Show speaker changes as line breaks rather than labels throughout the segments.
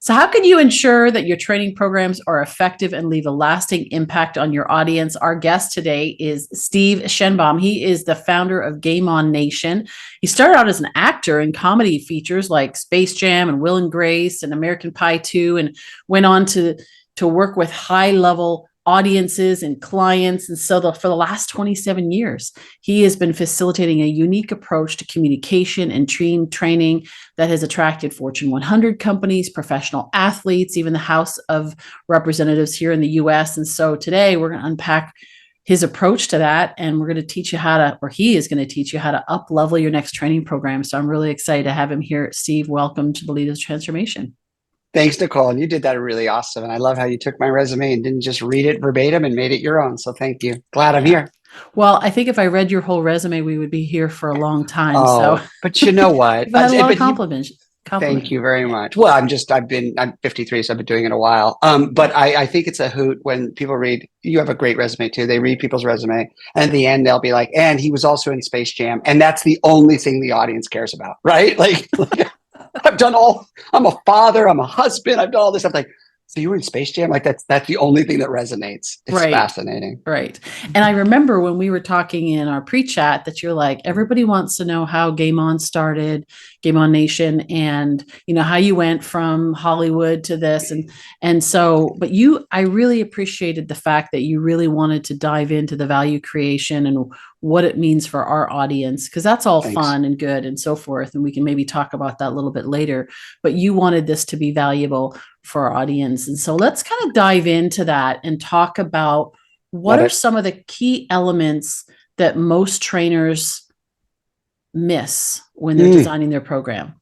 So, how can you ensure that your training programs are effective and leave a lasting impact on your audience? Our guest today is Steve Shenbaum. He is the founder of Game On Nation. He started out as an actor in comedy features like Space Jam and Will and Grace and American Pie 2, and went on to work with high level audiences and clients. And so for the last 27 years, he has been facilitating a unique approach to communication and team training that has attracted Fortune 100 companies, professional athletes, even the House of Representatives here in the US. And so today we're going to unpack his approach to that. And we're going to teach you how to, or he is going to teach you how to up level your next training program. So I'm really excited to have him here. Steve, welcome to the Leaders Transformation.
Thanks, Nicole. And you did that really awesome. And I love how you took my resume and didn't just read it verbatim and made it your own. So thank you. Glad I'm here.
Well, I think if I read your whole resume, we would be here for a long time.
Oh, so, but you know what?
I've had a lot of compliments.
Thank you very much. Well, I'm 53, so I've been doing it a while. But I think it's a hoot when people read, you have a great resume too. They read people's resume and at the end they'll be like, and he was also in Space Jam. And that's the only thing the audience cares about, right? Like I'm a father, I'm a husband, I've done all this stuff. Like, so you were in Space Jam? Like that's the only thing that resonates. It's fascinating.
Right. And I remember when we were talking in our pre-chat that you're like, everybody wants to know how Game On started, Game On Nation, and how you went from Hollywood to this. And so, but I really appreciated the fact that you really wanted to dive into the value creation and what it means for our audience, because that's all fun and good and so forth. And we can maybe talk about that a little bit later, but you wanted this to be valuable for our audience. And so let's kind of dive into that and talk about what are some of the key elements that most trainers miss when they're designing their program.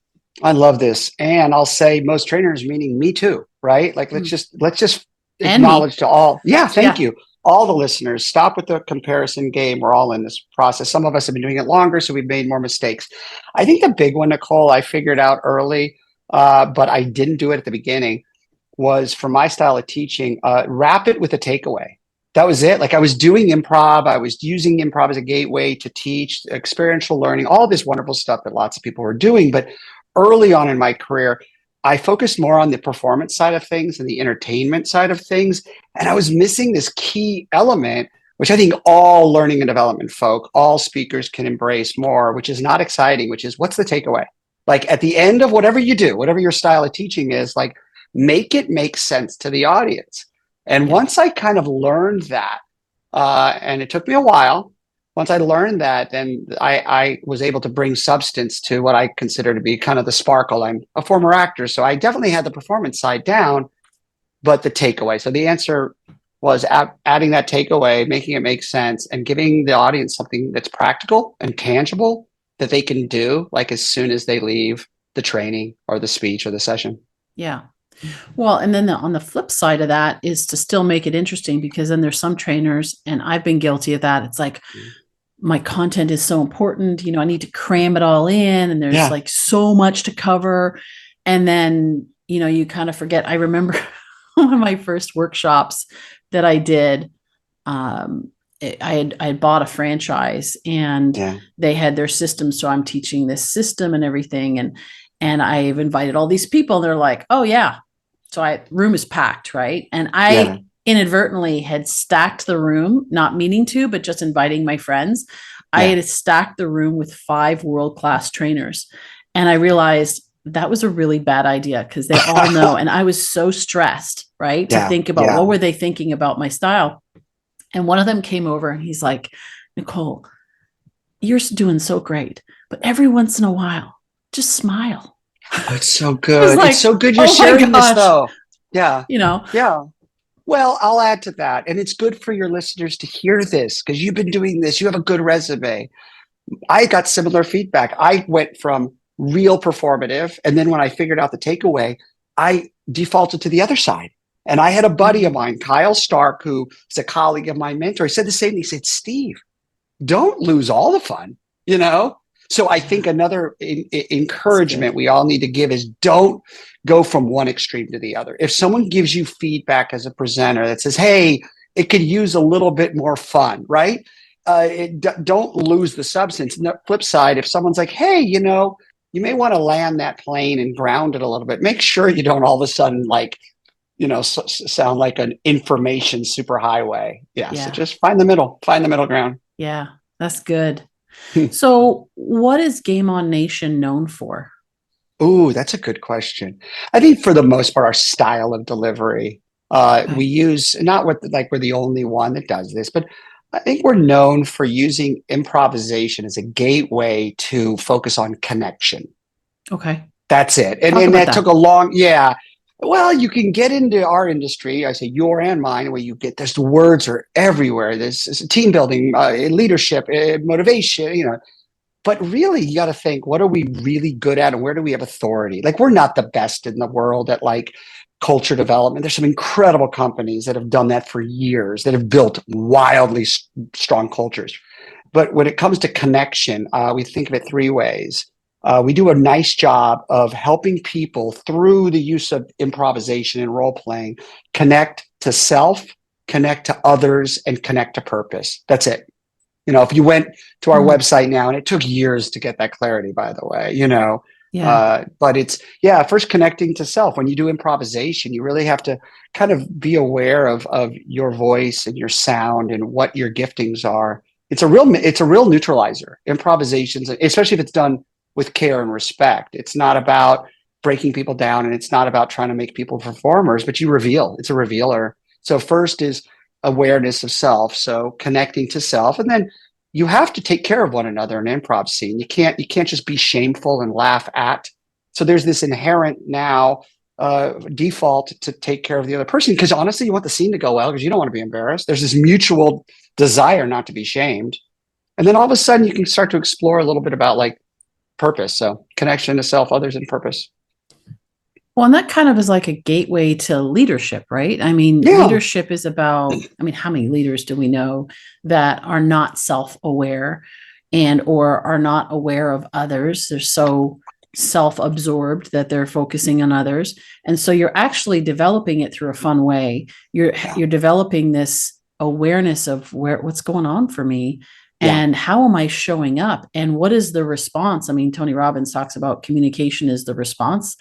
I love this. And I'll say most trainers, meaning me too, right? Like let's just acknowledge to all. Yeah. Thank you. All the listeners, stop with the comparison game. We're all in this process. Some of us have been doing it longer, so we've made more mistakes. I think the big one, Nicole, I figured out early, but I didn't do it at the beginning, was for my style of teaching, wrap it with a takeaway. That was it. Like I was doing improv. I was using improv as a gateway to teach experiential learning, all this wonderful stuff that lots of people were doing. But early on in my career, I focused more on the performance side of things and the entertainment side of things. And I was missing this key element, which I think all learning and development folk, all speakers can embrace more, which is not exciting, which is what's the takeaway? Like at the end of whatever you do, whatever your style of teaching is, like make it make sense to the audience. And once I kind of learned that, and it took me a while, once I learned that, then I was able to bring substance to what I consider to be kind of the sparkle. I'm a former actor, so I definitely had the performance side down, but the takeaway. So the answer was adding that takeaway, making it make sense, and giving the audience something that's practical and tangible that they can do, like as soon as they leave the training or the speech or the session.
Yeah. Well, and then on the flip side of that is to still make it interesting, because then there's some trainers, and I've been guilty of that. It's like, my content is so important, I need to cram it all in, and there's like so much to cover. And then, you kind of forget. I remember one of my first workshops that I did, I had bought a franchise, and they had their system. So I'm teaching this system and everything. And I've invited all these people, and they're like, oh yeah. So room is packed. Right. And I inadvertently had stacked the room, not meaning to, but just inviting my friends. I had stacked the room with 5 world-class trainers. And I realized that was a really bad idea, because they all know. And I was so stressed, right? To think about what were they thinking about my style. And one of them came over and he's like, Nicole, you're doing so great, but every once in a while, just smile.
Oh, it's so good. It's so good you're sharing this though. Yeah. Yeah. Well, I'll add to that. And it's good for your listeners to hear this, because you've been doing this. You have a good resume. I got similar feedback. I went from real performative. And then when I figured out the takeaway, I defaulted to the other side. And I had a buddy of mine, Kyle Stark, who is a colleague of my mentor. He said the same thing. He said, Steve, don't lose all the fun, So I think another encouragement we all need to give is don't go from one extreme to the other. If someone gives you feedback as a presenter that says, hey, it could use a little bit more fun, right? Don't lose the substance. And the flip side, if someone's like, hey, you may want to land that plane and ground it a little bit. Make sure you don't all of a sudden like, sound like an information superhighway. Yeah. So
Yeah.
just find the middle ground.
Yeah. That's good. So, what is Game On Nation known for?
Ooh, that's a good question. I think for the most part, our style of delivery,
Okay.
we use not what like we're the only one that does this, but I think we're known for using improvisation as a gateway to focus on connection.
Okay.
That's it. And
Talk
and
about
that took
that.
a long, yeah. Well, you can get into our industry, I say your and mine, where you get there's the words are everywhere. There's team building, leadership, motivation, but really, you got to think, what are we really good at and where do we have authority? Like, we're not the best in the world at like culture development. There's some incredible companies that have done that for years, that have built wildly strong cultures. But when it comes to connection, we think of it three ways. We do a nice job of helping people through the use of improvisation and role playing connect to self, connect to others, and connect to purpose. That's it. If you went to our
Mm,
website now, and it took years to get that clarity, by the way,
yeah.
but it's, yeah, first connecting to self. When you do improvisation, you really have to kind of be aware of your voice and your sound and what your giftings are. It's a real neutralizer. Improvisations, especially if it's done with care and respect. It's not about breaking people down, and it's not about trying to make people performers, but it's a revealer. So first is awareness of self, so connecting to self, and then you have to take care of one another in an improv scene. You can't just be shameful and laugh at. So there's this inherent now default to take care of the other person, because honestly, you want the scene to go well because you don't want to be embarrassed. There's this mutual desire not to be shamed, and then all of a sudden you can start to explore a little bit about like purpose. So connection to self, others, and purpose.
Well, and that kind of is like a gateway to leadership, right? I mean,
Yeah,
leadership is about, I mean, how many leaders do we know that are not self-aware and or are not aware of others? They're so self-absorbed that they're focusing on others. And so you're actually developing it through a fun way. You're
yeah,
you're developing this awareness of what's going on for me
yeah,
and how am I showing up and what is the response? I mean, Tony Robbins talks about communication is the response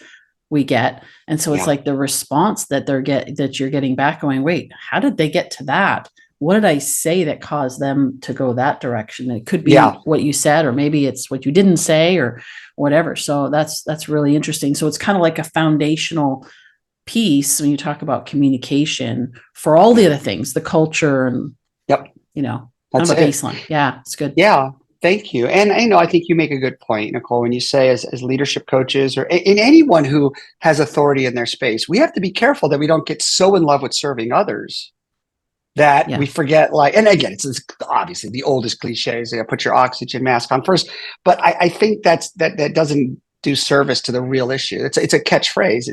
we get. And so it's
yeah,
like the response that you're getting back going, wait, how did they get to that? What did I say that caused them to go that direction? It could
yeah,
be what you said, or maybe it's what you didn't say or whatever. So that's really interesting. So it's kind of like a foundational piece when you talk about communication for all the
yeah.
other things, the culture and,
Yep,
kind
that's
of a
it.
baseline. Yeah, it's good.
Yeah, thank you. And I think you make a good point, Nicole, when you say as leadership coaches or in anyone who has authority in their space, we have to be careful that we don't get so in love with serving others that we
Yeah.
forget, like, and again, it's obviously the oldest cliches, put your oxygen mask on first. But I think that doesn't do service to the real issue. It's a catchphrase.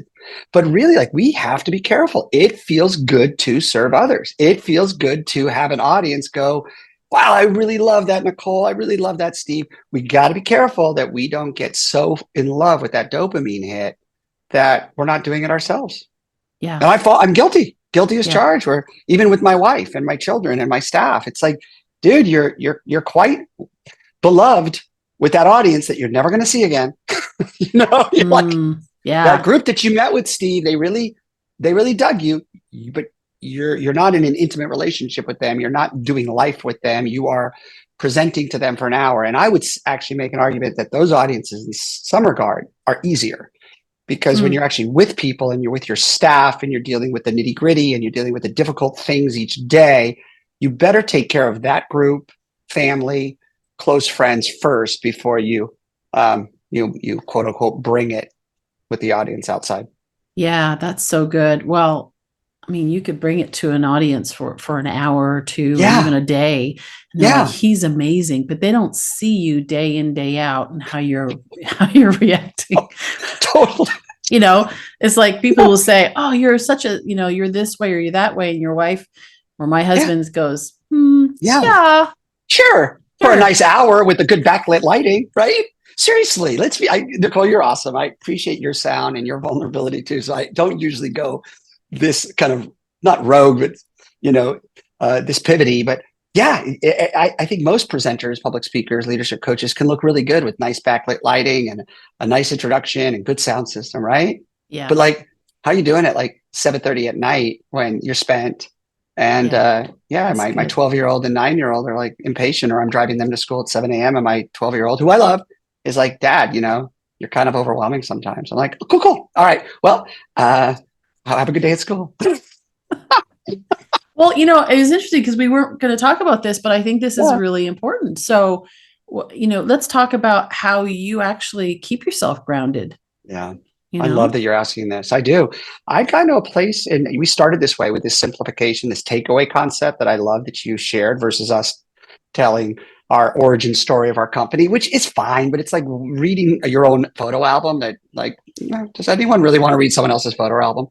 But really, like, we have to be careful. It feels good to serve others. It feels good to have an audience go, wow, I really love that, Nicole. I really love that, Steve. We got to be careful that we don't get so in love with that dopamine hit that we're not doing it ourselves.
Yeah.
And I'm guilty as
Yeah.
charged. Where even with my wife and my children and my staff, it's like, dude, you're quite beloved with that audience that you're never going to see again. You're like that
Yeah.
group that you met with, Steve. They really dug you, but you're not in an intimate relationship with them. You're not doing life with them. You are presenting to them for an hour. And I would actually make an argument that those audiences, in some regard, are easier, because when
Mm,
you're actually with people and you're with your staff and you're dealing with the nitty gritty and you're dealing with the difficult things each day, you better take care of that group, family, close friends first before you quote unquote bring it with the audience outside.
yeah, that's so good. Well, I mean, you could bring it to an audience for an hour or two or even
Yeah,
a day, and they're like,
yeah,
"He's amazing," but they don't see you day in day out and how you're how you're reacting.
totally.
You know, it's like people will say, "Oh, you're such a you're this way or you're that way," and your wife or my
Yeah,
husband's goes,
yeah,
yeah,
sure. For a
sure,
nice hour with the good backlit lighting, right? Seriously, Nicole, you're awesome. I appreciate your sound and your vulnerability too. So I don't usually go this kind of not rogue, but you know, this pivoty. But Yeah, I think most presenters, public speakers, leadership coaches can look really good with nice backlit lighting and a nice introduction and good sound system, right?
Yeah.
But like, how are you doing at like 7:30 at night when you're spent? And
Yeah.
yeah,
That's
my
good.
12-year-old and 9-year-old are like impatient, or I'm driving them to school at 7 a.m. and my 12-year-old, who I love, is like, Dad, you're kind of overwhelming sometimes. I'm like, oh, cool, cool. All right. Well, have a good day at school.
Well, it was interesting because we weren't going to talk about this, but I think this is
Yeah.
really important. So, let's talk about how you actually keep yourself grounded,
Yeah.
you
I love
know?
that you're asking this. I do. I got to a place, and we started this way with this simplification, this takeaway concept that I love that you shared versus us telling our origin story of our company, which is fine, but it's like reading your own photo album that like, does anyone really want to read someone else's photo album?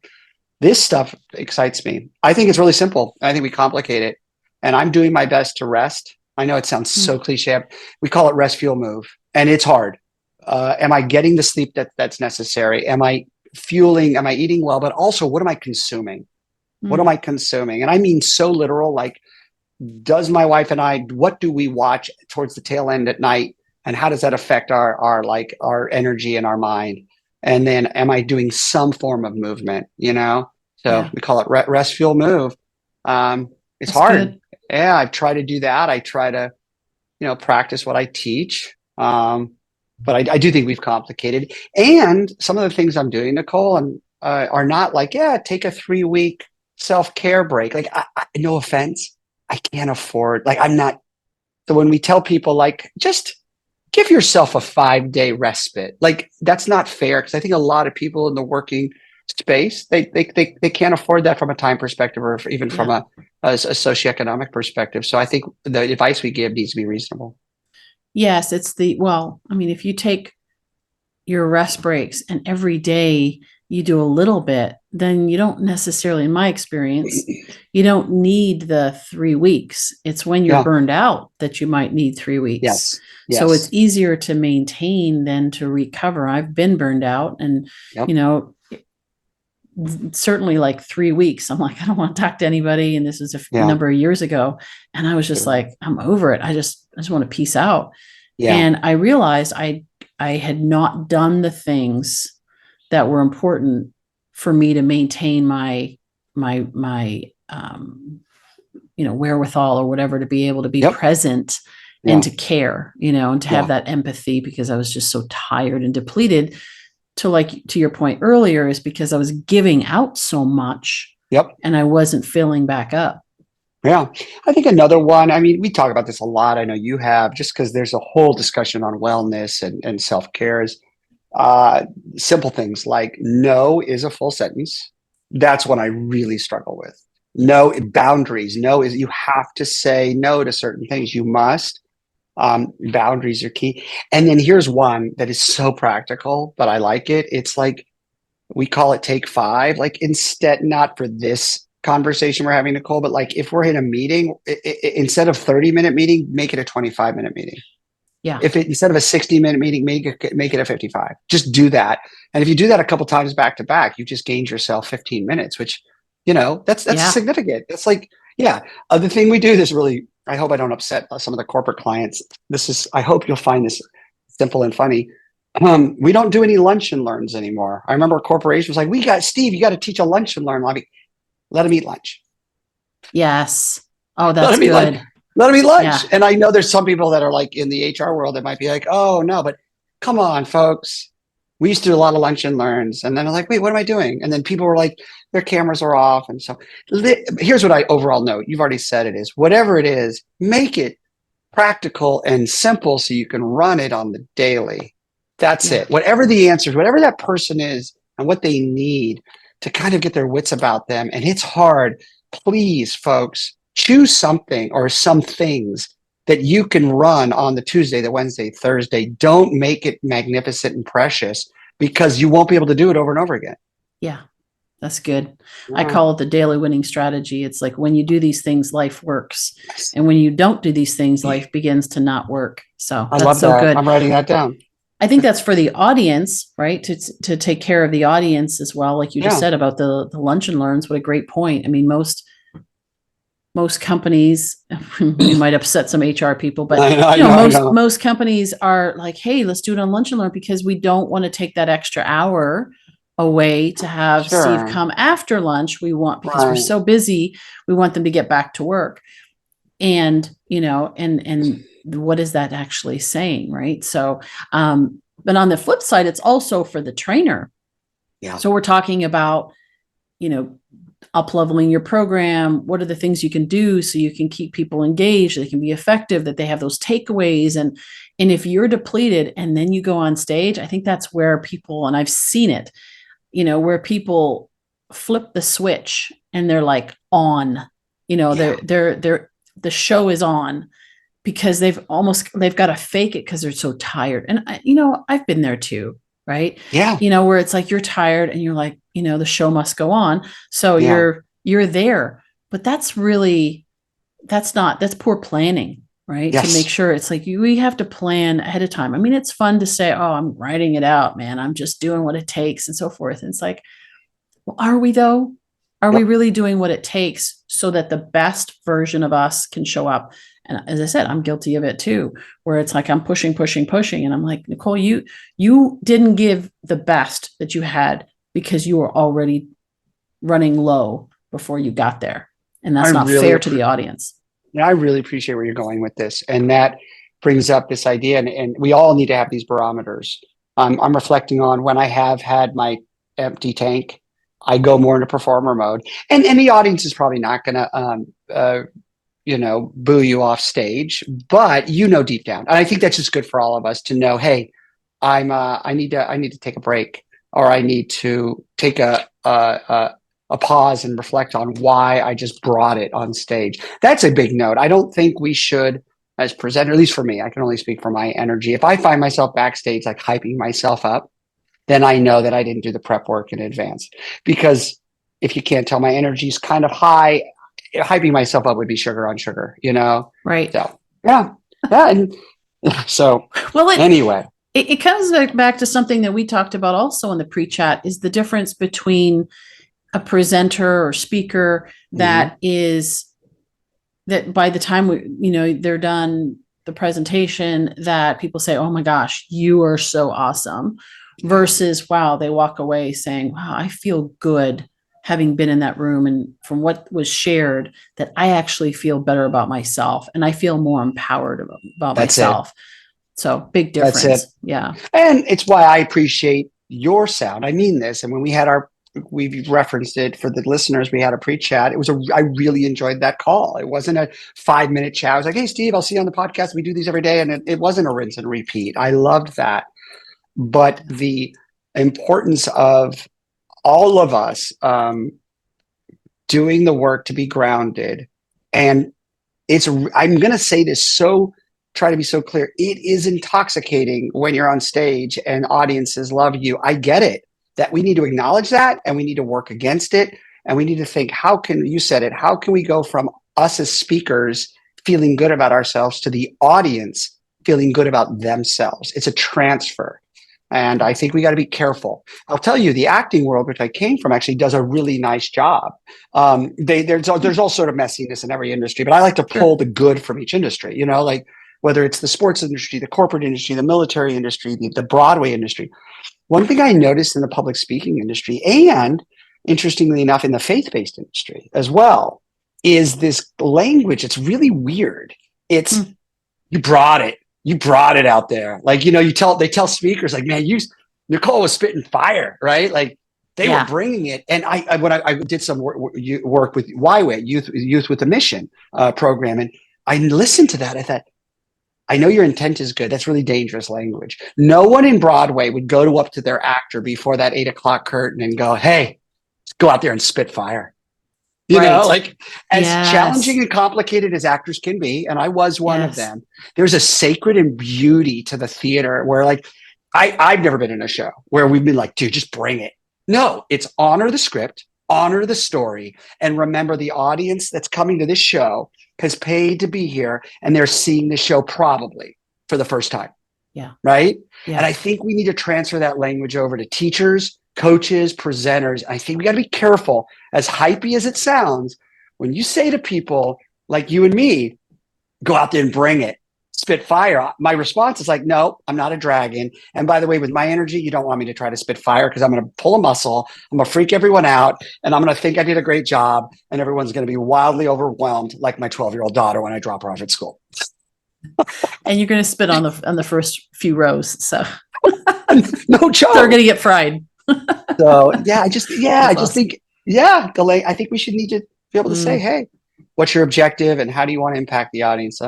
This stuff excites me. I think it's really simple. I think we complicate it, and I'm doing my best to rest. I know it sounds so
Mm,
cliche. We call it rest, fuel, move, and it's hard. Am I getting the sleep that's necessary? Am I fueling? Am I eating well? But also, what am I consuming? What am
mm,
I consuming? And I mean so literal. Like, does my wife and I? What do we watch towards the tail end at night? And how does that affect our energy and our mind? And then, am I doing some form of movement? So
yeah,
we call it rest, fuel, move. It's
that's
hard.
good.
Yeah, I try to do that. I try to practice what I teach. But I do think we've complicated. And some of the things I'm doing, Nicole, and are not like, yeah, take a 3-week self-care break. Like, no offense, I can't afford. Like, I'm not. So when we tell people, like, just give yourself a 5-day respite, like that's not fair, because I think a lot of people in the working space, they can't afford that from a time perspective, or even from
Yeah.
a socioeconomic perspective. So I think the advice we give needs to be reasonable.
Yes, well, I mean, if you take your rest breaks and every day you do a little bit, then you don't necessarily, in my experience, you don't need the 3 weeks. It's when you're
Yeah.
burned out that you might need 3 weeks.
Yes.
So it's
Yes.
easier to maintain than to recover. I've been burned out, and,
Yep.
you know, certainly like 3 weeks, I'm like, I don't want to talk to anybody. And this was a
Yeah.
number of years ago. And I was just
Sure.
like, I'm over it. I just want to peace out.
Yeah.
And I realized I had not done the things that were important for me to maintain my wherewithal or whatever, to be able to be
Yep.
present and
Yeah.
to care, and to have
Yeah.
that empathy, because I was just so tired and depleted. To your point earlier, is because I was giving out so much
Yep.
and I wasn't filling back up.
Yeah. I think another one, I mean, we talk about this a lot. I know you have, just because there's a whole discussion on wellness and self-care, is uh, simple things like no is a full sentence. That's what I really struggle with. No boundaries. No is, you have to say no to certain things. You must. Boundaries are key. And then here's one that is so practical, but I like it. It's like, we call it take five. Like, instead, not for this conversation we're having, Nicole, but like if we're in a meeting, instead of 30-minute meeting, make it a 25-minute meeting.
Yeah.
If it, instead of a 60-minute meeting, make it a 55. Just do that. And if you do that a couple times back to back, you just gained yourself 15 minutes, which, that's
Yeah.
significant. That's like, yeah. The thing we do, this really, I hope I don't upset some of the corporate clients. I hope you'll find this simple and funny. We don't do any lunch and learns anymore. I remember a corporation was like, Steve, you got to teach a lunch and learn. Let them eat lunch.
Yes. Oh,
Let
that's
them eat lunch.
good.
Let them eat lunch.
Yeah.
And I know there's some people that are like in the HR world that might be like, oh no, but come on, folks. We used to do a lot of lunch and learns. And then I'm like, wait, what am I doing? And then people were like, their cameras are off. And so here's what I overall note. You've already said it is, whatever it is, make it practical and simple so you can run it on the daily. That's
Yeah.
it. Whatever the answers, whatever that person is and what they need to kind of get their wits about them. And it's hard. Please, folks, choose something or some things that you can run on the Tuesday, the Wednesday, Thursday. Don't make it magnificent and precious, because you won't be able to do it over and over again.
Yeah. That's good. I
Yeah.
call it the daily winning strategy. It's like, when you do these things, life works.
Yes.
And when you don't do these things, life begins to not work. So
I
that's
love
so
that.
good.
I'm writing that down.
I think that's for the audience, right? To take care of the audience as well. Like you just
Yeah.
said about the lunch and learns. What a great point. I mean, most most companies, we might upset some HR people, but
I know.
most companies are like, hey, let's do it on Lunch and Learn because we don't want to take that extra hour away to have Steve
Sure.
come after lunch. We want, because we're
Right.
so busy, we want them to get back to work. And, and what is that actually saying? Right. So, but on the flip side, it's also for the trainer.
Yeah.
So we're talking about, up leveling your program. What are the things you can do so you can keep people engaged, they can be effective, that they have those takeaways. And if you're depleted and then you go on stage, I think that's where people, and I've seen it, where people flip the switch and they're like on, they're the show is on, because they've got to fake it because they're so tired. And I've been there too, right?
Yeah.
Where it's like you're tired and you're like, the show must go on. So
Yeah.
you're there. But that's poor planning, right? To make
Yes.
sure, it's like we have to plan ahead of time. I mean, it's fun to say, oh, I'm writing it out, man, I'm just doing what it takes and so forth. And it's like, well, are we though? Are we
Yep.
really doing what it takes so that the best version of us can show up? And as I said, I'm guilty of it too, where it's like I'm pushing, and I'm like, Nicole, you didn't give the best that you had because you were already running low before you got there. And
I
that's not
really,
fair to the audience.
I really appreciate where you're going with this. And that brings up this idea. And we all need to have these barometers. I'm reflecting on when I have had my empty tank, I go more into performer mode. And the audience is probably not going to, boo you off stage, but deep down. And I think that's just good for all of us to know, hey, I need to take a break, or I need to take a pause and reflect on why I just brought it on stage. That's a big note. I don't think we should, as presenter, at least for me, I can only speak for my energy. If I find myself backstage, like hyping myself up, then I know that I didn't do the prep work in advance. Because if you can't tell, my energy is kind of high. Hyping myself up would be sugar on sugar,
Right.
So, yeah. Yeah. And so,
Well,
anyway.
It comes back to something that we talked about also in the pre-chat, is the difference between a presenter or speaker that is, that by the time they're done the presentation, that people say, oh my gosh, you are so awesome, versus, wow, they walk away saying, wow, I feel good having been in that room, and from what was shared, that I actually feel better about myself and I feel more empowered about
That's it.
myself. So big
That's
difference.
it.
Yeah.
And it's why I appreciate your sound. I mean this. And when we've referenced it for the listeners, we had a pre-chat. I really enjoyed that call. It wasn't a 5-minute chat. I was like, hey, Steve, I'll see you on the podcast. We do these every day. And it wasn't a rinse and repeat. I loved that. But the importance of all of us doing the work to be grounded. And I'm going to say this try to be so clear. It is intoxicating when you're on stage and audiences love you. I get it, that we need to acknowledge that, and we need to work against it. And we need to think, how can we go from us as speakers feeling good about ourselves to the audience feeling good about themselves? It's a transfer. And I think we got to be careful. I'll tell you, the acting world, which I came from, actually does a really nice job. There's all sort of messiness in every industry, but I like to pull the good from each industry, like whether it's the sports industry, the corporate industry, the military industry, the Broadway industry. One thing I noticed in the public speaking industry, and interestingly enough, in the faith-based industry as well, is this language. It's really weird. It's you brought it out there. Like, they tell speakers like, man, Nicole was spitting fire, right? Like they were bringing it. And I did some work with YWAY, Youth with a Mission program. And I listened to that. I thought, I know your intent is good. That's really dangerous language. No one in Broadway would go up to their actor before that 8:00 curtain and go, hey, let's go out there and spit fire. Like as challenging and complicated as actors can be, and I was one of them, there's a sacred and beauty to the theater where, like, I've never been in a show where we've been like, dude, just bring it. No, it's honor the script, honor the story, and remember the audience that's coming to this show has paid to be here, and they're seeing the show probably for the first time.
Yeah.
Right?
Yeah.
And I think we need to transfer that language over to teachers, coaches, presenters. I think we got to be careful, as hypey as it sounds, when you say to people, like you and me, go out there and bring it, spit fire. My response is like, no, I'm not a dragon. And by the way, with my energy, you don't want me to try to spit fire because I'm going to pull a muscle. I'm going to freak everyone out and I'm going to think I did a great job. And everyone's going to be wildly overwhelmed, like my 12-year-old daughter when I drop her off at school.
And you're going to spit on the first few rows. So
no joke.
They're going to get fried.
So I just think, I think we should need to be able to say, hey, what's your objective and how do you want to impact the audience?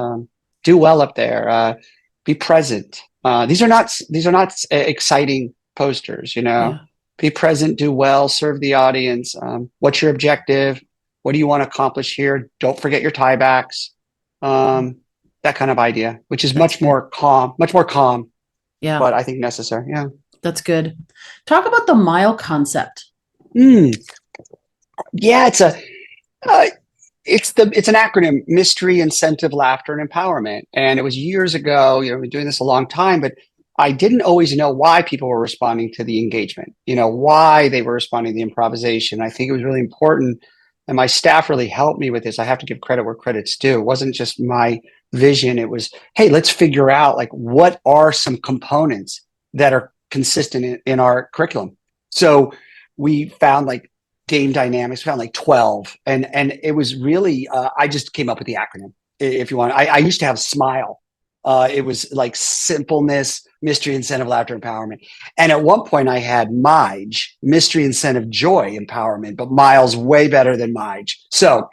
Do well up there. Be present. These are not exciting posters,
Yeah.
Be present, do well, serve the audience. What's your objective? What do you want to accomplish here? Don't forget your tiebacks. That kind of idea, which is much more calm.
Yeah.
But I think necessary. Yeah.
That's good. Talk about the M.I.L.E concept.
Yeah, it's an acronym: mystery, incentive, laughter, and empowerment. And it was years ago. I've been doing this a long time, but I didn't always know why people were responding to the engagement. Why they were responding to the improvisation. I think it was really important, and my staff really helped me with this. I have to give credit where credit's due. It wasn't just my vision. It was, hey, let's figure out like what are some components that are consistent in our curriculum. So we found like game dynamics, found like 12. And it was really, I just came up with the acronym, if you want. I used to have SMILE. It was like simpleness, mystery, incentive, laughter, empowerment. And at one point I had MIGE, mystery, incentive, joy, empowerment, but M.I.L.E.'s way better than MIGE. So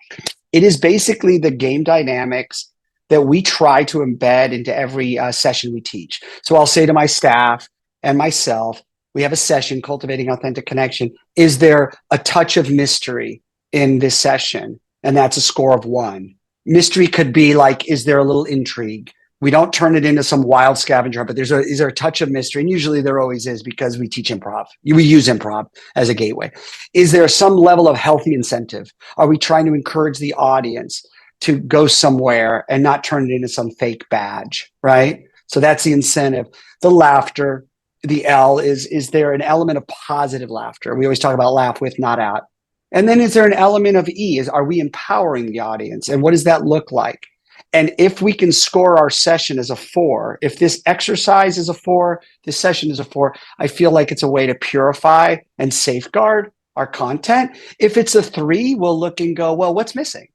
it is basically the game dynamics that we try to embed into every session we teach. So I'll say to my staff and myself, we have a session, Cultivating Authentic Connection. Is there a touch of mystery in this session? And that's a score of 1. Mystery could be like, is there a little intrigue? We don't turn it into some wild scavenger hunt, but is there a touch of mystery? And usually there always is because we teach improv. We use improv as a gateway. Is there some level of healthy incentive? Are we trying to encourage the audience to go somewhere and not turn it into some fake badge, right? So that's the incentive. The laughter, the L is there an element of positive laughter? We always talk about laugh with, not at. And then is there an element of E? Are we empowering the audience? And what does that look like? And if we can score our session as a 4, if this exercise is a 4, this session is a 4, I feel like it's a way to purify and safeguard our content. If it's a 3, we'll look and go, well, what's missing?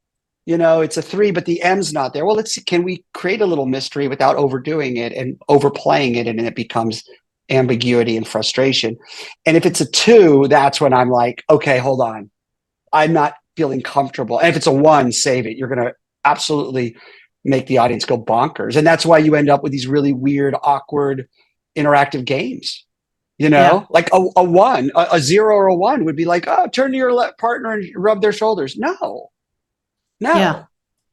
It's a 3, but the M's not there. Well, can we create a little mystery without overdoing it and overplaying it? And it becomes ambiguity and frustration. And if it's a 2, that's when I'm like, okay, hold on. I'm not feeling comfortable. And if it's a 1, save it. You're going to absolutely make the audience go bonkers. And that's why you end up with these really weird, awkward, interactive games. Like a 1, a 0 or a 1 would be like, oh, turn to your partner and rub their shoulders. No.
Yeah.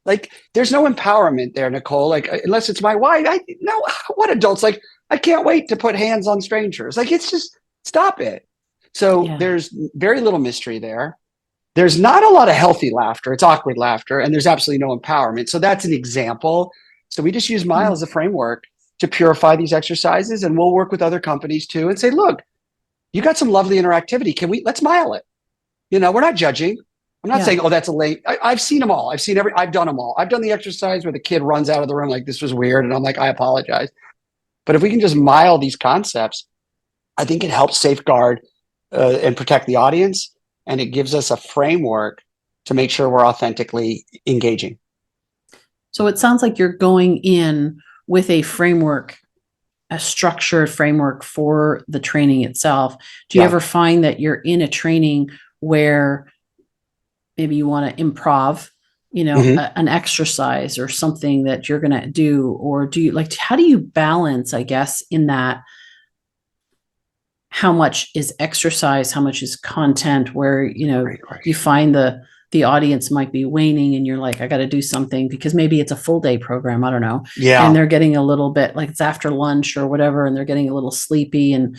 Like there's no empowerment there, Nicole. Like unless it's my wife. No, what adults like? I can't wait to put hands on strangers. Like it's just stop it. So there's very little mystery there. There's not a lot of healthy laughter. It's awkward laughter, and there's absolutely no empowerment. So that's an example. So we just use M.I.L.E as a framework to purify these exercises, and we'll work with other companies too and say, look, you got some lovely interactivity. Let's M.I.L it. We're not judging. I'm not saying, oh, that's a late. I've seen them all. I've done them all. I've done the exercise where the kid runs out of the room like this was weird. And I'm like, I apologize. But if we can just M.I.L these concepts, I think it helps safeguard and protect the audience. And it gives us a framework to make sure we're authentically engaging.
So it sounds like you're going in with a framework, a structured framework for the training itself. Do you ever find that you're in a training where maybe you want to improv, an exercise or something that you're going to do? Or do you how do you balance, I guess, in that? How much is exercise? How much is content where, you find the audience might be waning and you're like, I got to do something because maybe it's a full day program. I don't know.
Yeah.
And they're getting a little bit like it's after lunch or whatever. And they're getting a little sleepy and,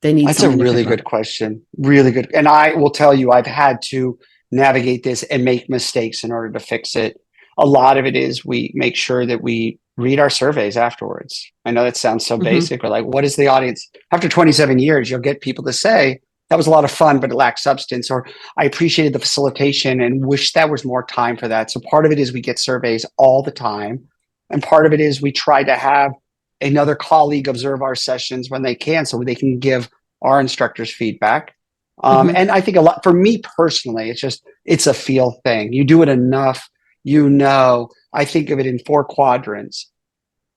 they need.
That's a really good question. Really good. And I will tell you, I've had to navigate this and make mistakes in order to fix it. A lot of it is we make sure that we read our surveys afterwards. I know that sounds so basic, but like, what is the audience? After 27 years, you'll get people to say, that was a lot of fun, but it lacked substance. Or I appreciated the facilitation and wish that was more time for that. So part of it is we get surveys all the time. And part of it is we try to have another colleague observe our sessions when they can, so they can give our instructors feedback. And I think a lot for me personally, it's a feel thing. You do it enough, I think of it in 4 quadrants.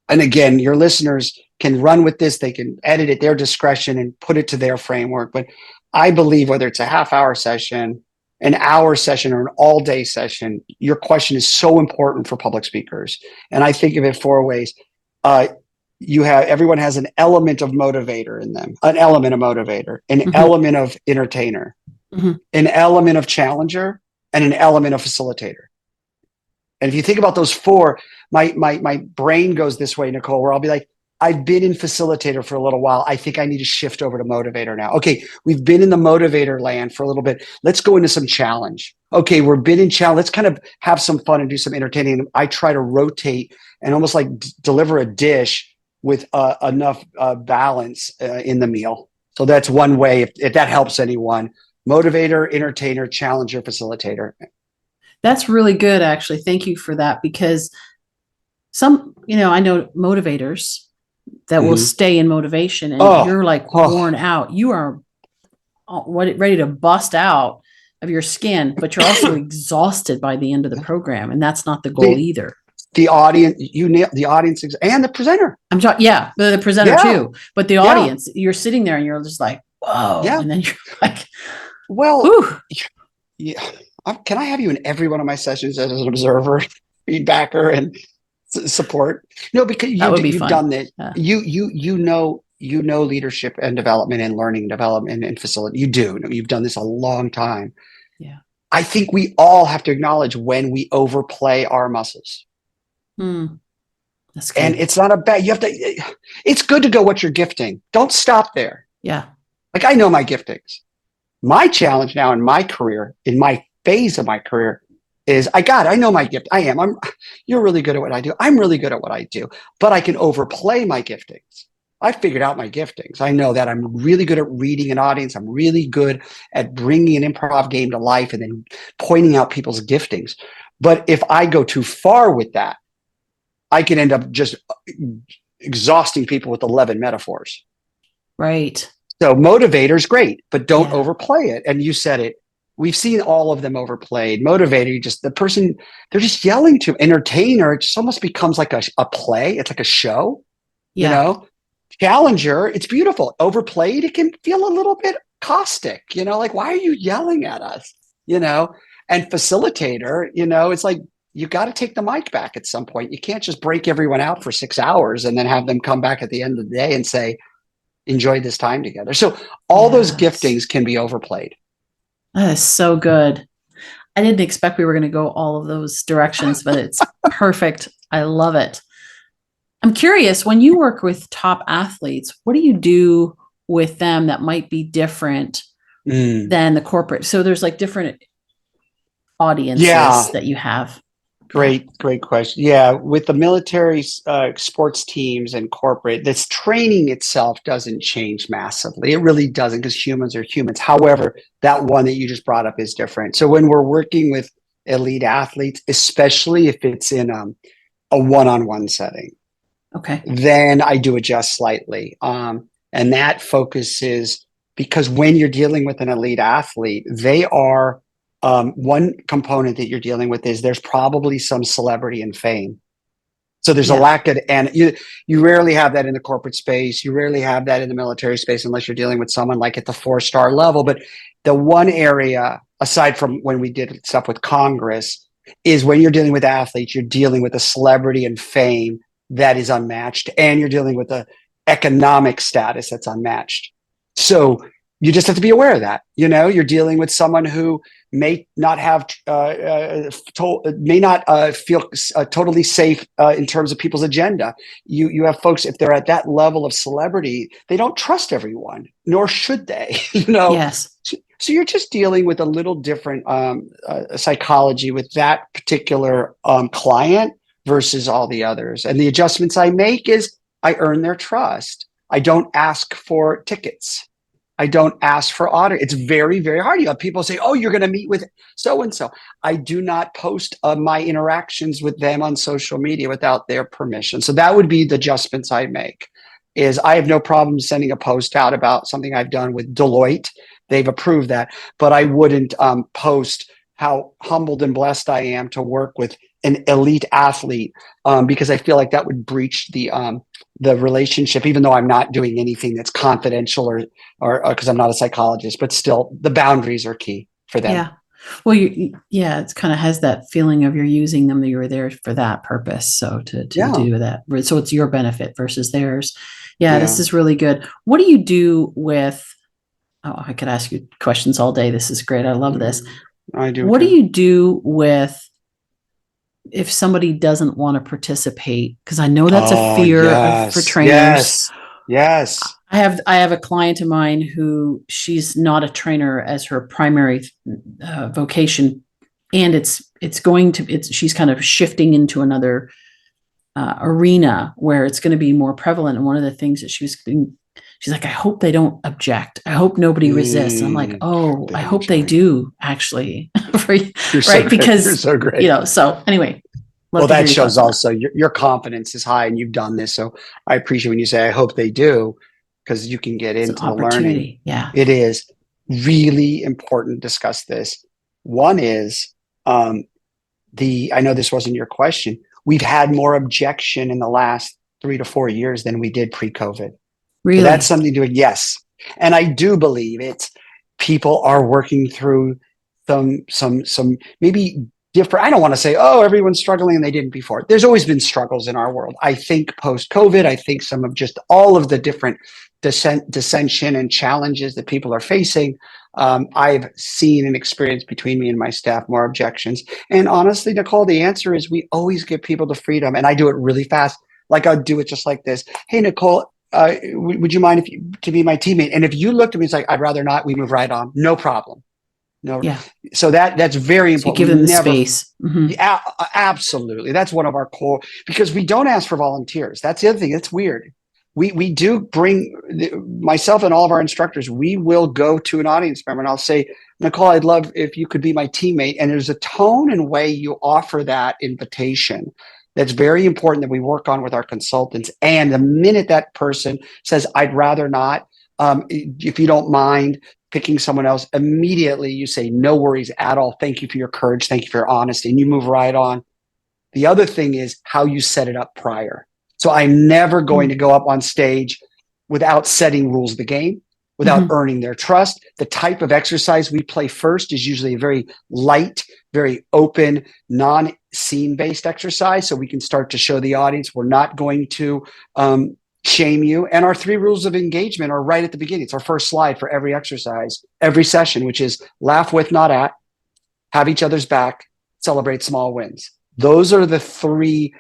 And again, your listeners can run with this. They can edit at their discretion and put it to their framework. But I believe whether it's a half-hour session, an hour session, or an all-day session, your question is so important for public speakers. And I think of it 4 ways. Everyone has an element of motivator in them, an element of motivator, an element of entertainer, an element of challenger, and an element of facilitator. And if you think about those 4, my brain goes this way, Nicole, where I'll be like, I've been in facilitator for a little while. I think I need to shift over to motivator now. Okay, we've been in the motivator land for a little bit. Let's go into some challenge. Okay, we've been in challenge. Let's kind of have some fun and do some entertaining. I try to rotate and almost like deliver a dish with enough balance in the meal. So that's one way, if that helps anyone. Motivator, entertainer, challenger, facilitator.
That's really good, actually. Thank you for that, because I know motivators that will stay in motivation, and you're like worn out. You are ready to bust out of your skin, but you're also exhausted by the end of the program, and that's not the goal either.
The audience, the audience and the presenter.
I'm talking, the presenter too, but the audience, you're sitting there and you're just like, whoa. And then you're like,
well, can I have you in every one of my sessions as an observer, feedbacker, and support? No, because you've done that. You know leadership and development and learning development and facility. You've done this a long time.
Yeah.
I think we all have to acknowledge when we overplay our muscles.
That's good.
And it's not it's good to go, what's your gifting? Don't stop there.
Yeah.
Like, I know my giftings. My challenge now in my career, in my phase of my career, is I know my gift. You're really good at what I do. I'm really good at what I do, but I can overplay my giftings. I figured out my giftings. I know that I'm really good at reading an audience. I'm really good at bringing an improv game to life and then pointing out people's giftings. But if I go too far with that, I can end up just exhausting people with 11 metaphors.
Right.
So motivator is great, but don't overplay it. And you said it. We've seen all of them overplayed. Motivator, they're just yelling to. Entertainer, it just almost becomes like a play. It's like a show, Challenger, it's beautiful. Overplayed, it can feel a little bit caustic, like, why are you yelling at us? And facilitator, it's like, you got to take the mic back at some point. You can't just break everyone out for 6 hours and then have them come back at the end of the day and say, enjoy this time together. So all those giftings can be overplayed.
That is so good. I didn't expect we were going to go all of those directions, but it's perfect. I love it. I'm curious, when you work with top athletes, what do you do with them that might be different than the corporate? So there's like different audiences that you have.
Great question. Yeah, with the military, sports teams and corporate, this training itself doesn't change massively. It really doesn't, because humans are humans. However, that one that you just brought up is different. So when we're working with elite athletes, especially if it's in a one-on-one setting, then I do adjust slightly. And that focuses, because when you're dealing with an elite athlete, they are one component that you're dealing with is there's probably some celebrity and fame. So there's a lack of, and you rarely have that in the corporate space. You rarely have that in the military space unless you're dealing with someone like at the 4-star level. But the one area, aside from when we did stuff with Congress, is when you're dealing with athletes, you're dealing with a celebrity and fame that is unmatched, and you're dealing with the economic status that's unmatched. So you just have to be aware of that. You're dealing with someone who may not have may not feel totally safe in terms of people's agenda. You have folks, if they're at that level of celebrity, they don't trust everyone, nor should they.
Yes.
So you're just dealing with a little different psychology with that particular client versus all the others. And the adjustments I make is I earn their trust. I don't ask for tickets. I don't ask for audit. It's very, very hard. You have people say, oh, you're going to meet with so-and-so. I do not post my interactions with them on social media without their permission. So that would be the adjustments I make. Is I have no problem sending a post out about something I've done with Deloitte. They've approved that, but I wouldn't post how humbled and blessed I am to work with an elite athlete, because I feel like that would breach the relationship, even though I'm not doing anything that's confidential or because I'm not a psychologist, but still the boundaries are key for them.
Yeah. Well, yeah, it kind of has that feeling of you're using them, that you were there for that purpose. So to do that. So it's your benefit versus theirs. Yeah, this is really good. What do you do with, oh, I could ask you questions all day. This is great. I love this.
I do.
What do you do with if somebody doesn't want to participate? Because I know that's a fear for trainers.
Yes.
I have a client of mine who she's not a trainer as her primary vocation, and she's kind of shifting into another arena where it's going to be more prevalent. And one of the things that she's like, I hope they don't object. I hope nobody resists. And I'm like, oh, I hope they do actually, right? Because
you're so great.
So anyway.
Well, that shows also your confidence is high and you've done this. So I appreciate when you say, I hope they do, because you can get into the learning.
Yeah.
It is really important to discuss this. One is I know this wasn't your question. We've had more objection in the last 3 to 4 years than we did pre-COVID.
Really?
So that's something to, yes. And I do believe people are working through some maybe different. I don't want to say, oh, everyone's struggling and they didn't before. There's always been struggles in our world. I think post-COVID, I think some of just all of the different dissension and challenges that people are facing. I've seen and experienced between me and my staff more objections. And honestly, Nicole, the answer is we always give people the freedom, and I do it really fast. Like I'll do it just like this. Hey, Nicole, would you mind to be my teammate? And if you looked at me, it's like, I'd rather not, we move right on. No problem. No.
Yeah.
So that's very important.
So give them the space. Mm-hmm.
Yeah, absolutely. That's one of our core, because we don't ask for volunteers. That's the other thing. It's weird. We do bring myself and all of our instructors. We will go to an audience member and I'll say, Nicole, I'd love if you could be my teammate. And there's a tone and way you offer that invitation that's very important that we work on with our consultants. And the minute that person says, I'd rather not, if you don't mind picking someone else, immediately you say, no worries at all. Thank you for your courage. Thank you for your honesty. And you move right on. The other thing is how you set it up prior. So I'm never going to go up on stage without setting rules of the game, without earning their trust. The type of exercise we play first is usually a very light, very open, non-scene based exercise. So we can start to show the audience we're not going to shame you. And our 3 rules of engagement are right at the beginning. It's our first slide for every exercise, every session, which is laugh with, not at, have each other's back, celebrate small wins. Those are the 3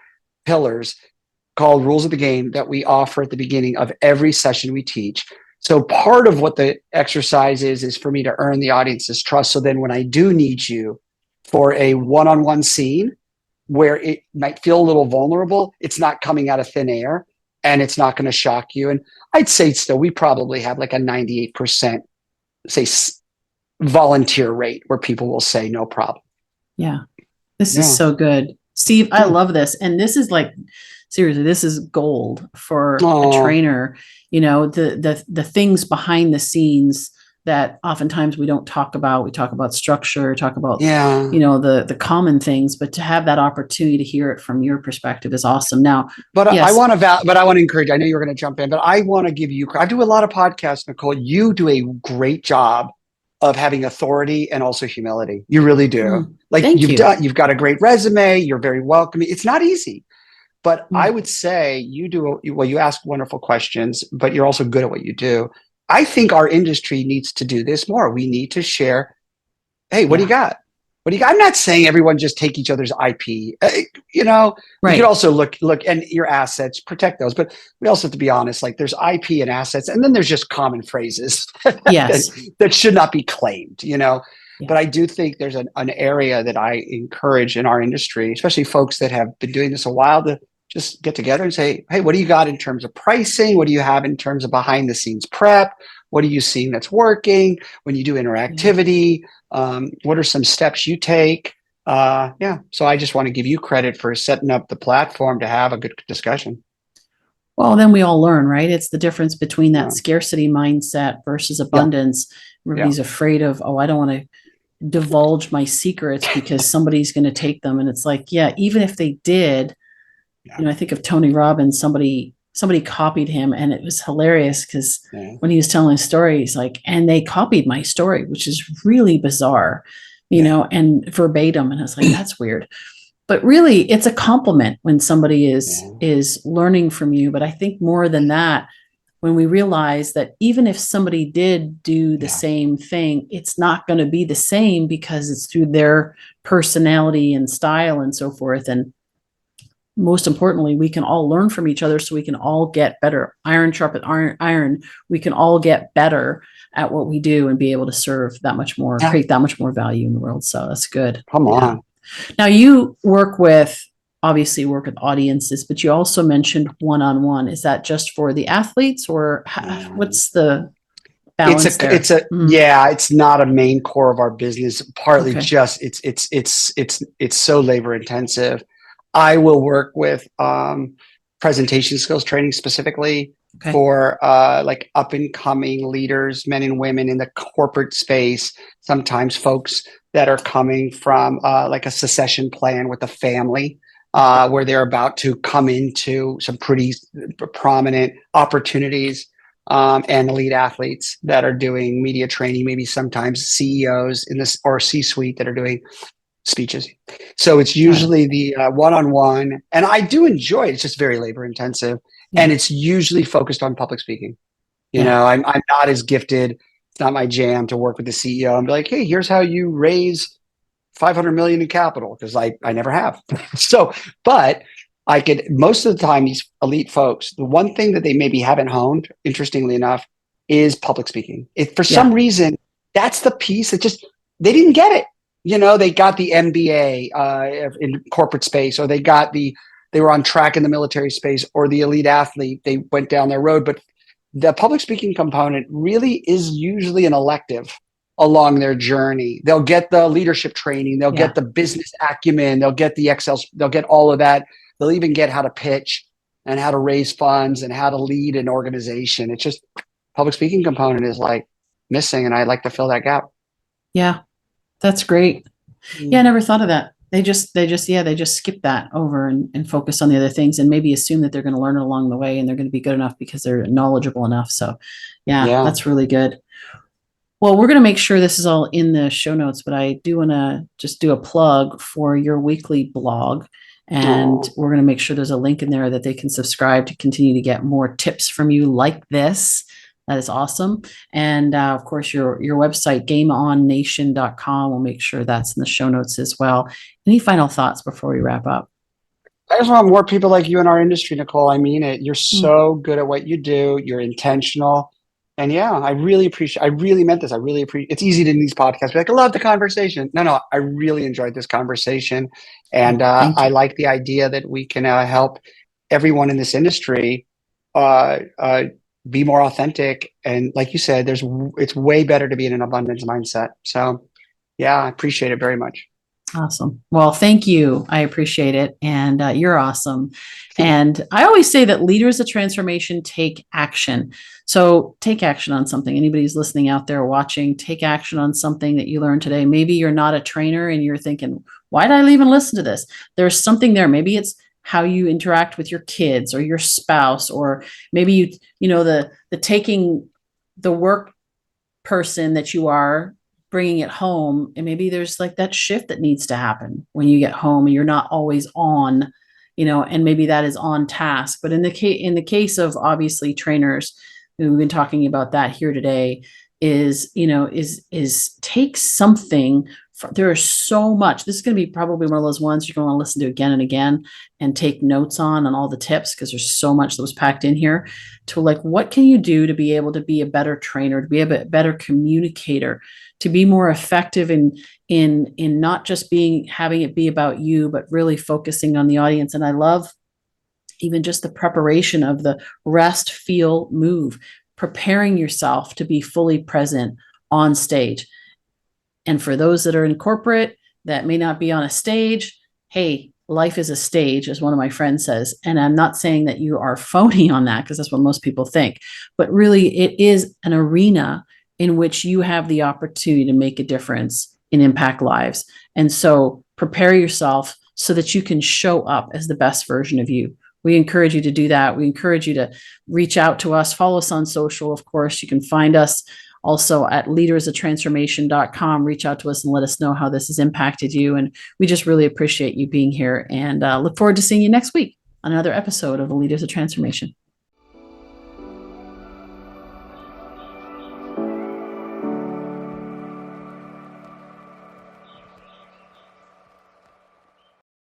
pillars called rules of the game that we offer at the beginning of every session we teach. So part of what the exercise is for me to earn the audience's trust. So then when I do need you for a one-on-one scene where it might feel a little vulnerable, it's not coming out of thin air and it's not going to shock you. And I'd say still, we probably have like a 98%, say, volunteer rate where people will say no problem.
Yeah. This is so good. Steve, I love this. And this is like, seriously, this is gold for a trainer. You know, the things behind the scenes that oftentimes we don't talk about. We talk about structure, talk about, you know, the common things, but to have that opportunity to hear it from your perspective is awesome. Now,
but I want to encourage, I know you're going to jump in, but I want to give you, I do a lot of podcasts, Nicole. You do a great job of having authority and also humility. You really do. Like you've got a great resume. You're very welcoming. It's not easy. But I would say you ask wonderful questions, but you're also good at what you do. I think our industry needs to do this more. We need to share, hey, what do you got? What do you got? I'm not saying everyone just take each other's IP. You know, you could also look and your assets, protect those. But we also have to be honest, like there's IP and assets, and then there's just common phrases that should not be claimed, you know. Yeah. But I do think there's an area that I encourage in our industry, especially folks that have been doing this a while, to just get together and say, hey, what do you got in terms of pricing? What do you have in terms of behind the scenes prep? What are you seeing that's working when you do interactivity? What are some steps you take? Yeah. So I just want to give you credit for setting up the platform to have a good discussion.
Well, then we all learn, right? It's the difference between that
Yeah.
scarcity mindset versus
Yeah.
abundance.
Yeah.
Everybody's afraid of, oh, I don't want to divulge my secrets because somebody's going to take them. And it's like, yeah, even if they did,
Yeah.
I think of Tony Robbins, somebody copied him, and it was hilarious because
Yeah.
when he was telling his story, he's like, and they copied my story, which is really bizarre,
Yeah.
and verbatim. And I was like, that's weird. But really, it's a compliment when somebody
Yeah.
is learning from you. But I think more than that, when we realize that even if somebody did do the
Yeah.
same thing, it's not going to be the same because it's through their personality and style and so forth. And most importantly, we can all learn from each other so we can all get better. Iron sharpens iron. We can all get better at what we do and be able to serve that much more,
Yeah.
create that much more value in the world. So that's good.
Come
Yeah.
on.
Now you obviously work with audiences, but you also mentioned one-on-one. Is that just for the athletes, or
Yeah.
what's the balance there?
Yeah, it's not a main core of our business. Partly
Okay.
just it's so labor intensive. I will work with presentation skills training specifically
Okay.
for like up and coming leaders, men and women in the corporate space. Sometimes folks that are coming from like a succession plan with a family, where they're about to come into some pretty prominent opportunities, and elite athletes that are doing media training, maybe sometimes CEOs in this or C-suite that are doing speeches. So it's usually the one-on-one, and I do enjoy it. It's just very labor intensive,
Yeah.
and it's usually focused on public speaking.
Yeah.
I'm not as gifted. It's not my jam to work with the CEO and be like, hey, here's how you raise 500 million in capital, because I never have. So, but I could, most of the time, these elite folks, the one thing that they maybe haven't honed, interestingly enough, is public speaking. If for some
Yeah.
reason that's the piece that just they didn't get it. They got the MBA in corporate space, or they were on track in the military space, or the elite athlete, they went down their road. But the public speaking component really is usually an elective along their journey. They'll get the leadership training, they'll
Yeah.
get the business acumen, they'll get the Excel, they'll get all of that. They'll even get how to pitch and how to raise funds and how to lead an organization. It's just public speaking component is like missing, and I'd like to fill that gap.
Yeah. That's great. Yeah, I never thought of that. They just skip that over and focus on the other things and maybe assume that they're going to learn it along the way and they're going to be good enough because they're knowledgeable enough. So yeah,
Yeah.
that's really good. Well, we're going to make sure this is all in the show notes, but I do want to just do a plug for your weekly blog. And
Oh,
we're going to make sure there's a link in there that they can subscribe to continue to get more tips from you like this. That is awesome. And of course, your website, gameonnation.com. We'll make sure that's in the show notes as well. Any final thoughts before we wrap up?
I just want more people like you in our industry, Nicole. I mean it. You're
Mm,
so good at what you do. You're intentional. And yeah, I really meant this. I really appreciate, it's easy to in these podcasts be like, I love the conversation. No, I really enjoyed this conversation. And
oh, thank
I
you.
like the idea that we can help everyone in this industry uh, uh, be more authentic. And like you said, it's way better to be in an abundance mindset. So yeah, I appreciate it very much.
Awesome. Well, thank you. I appreciate it. And you're awesome. And I always say that leaders of transformation take action. So take action on something. Anybody who's listening out there watching, take action on something that you learned today. Maybe you're not a trainer and you're thinking, why did I even listen to this? There's something there. Maybe it's how you interact with your kids or your spouse, or maybe the taking the work person that you are, bringing it home, and maybe there's like that shift that needs to happen when you get home and you're not always on, and maybe that is on task. But in the case of obviously trainers, we've been talking about that here today, is take something. There is so much. This is going to be probably one of those ones you're going to listen to again and again and take notes on all the tips, because there's so much that was packed in here. To like, what can you do to be able to be a better trainer, to be a better communicator, to be more effective in not just having it be about you, but really focusing on the audience. And I love even just the preparation of the rest, feel, move. preparing yourself to be fully present on stage. And for those that are in corporate that may not be on a stage, hey, life is a stage, as one of my friends says. And I'm not saying that you are phony on that, because that's what most people think, but really it is an arena in which you have the opportunity to make a difference and impact lives. And so prepare yourself so that you can show up as the best version of you. We encourage you to do that. We encourage you to reach out to us, follow us on social. Of course, you can find us also at leadersoftransformation.com. Reach out to us and let us know how this has impacted you. And we just really appreciate you being here, and look forward to seeing you next week on another episode of the Leaders of Transformation.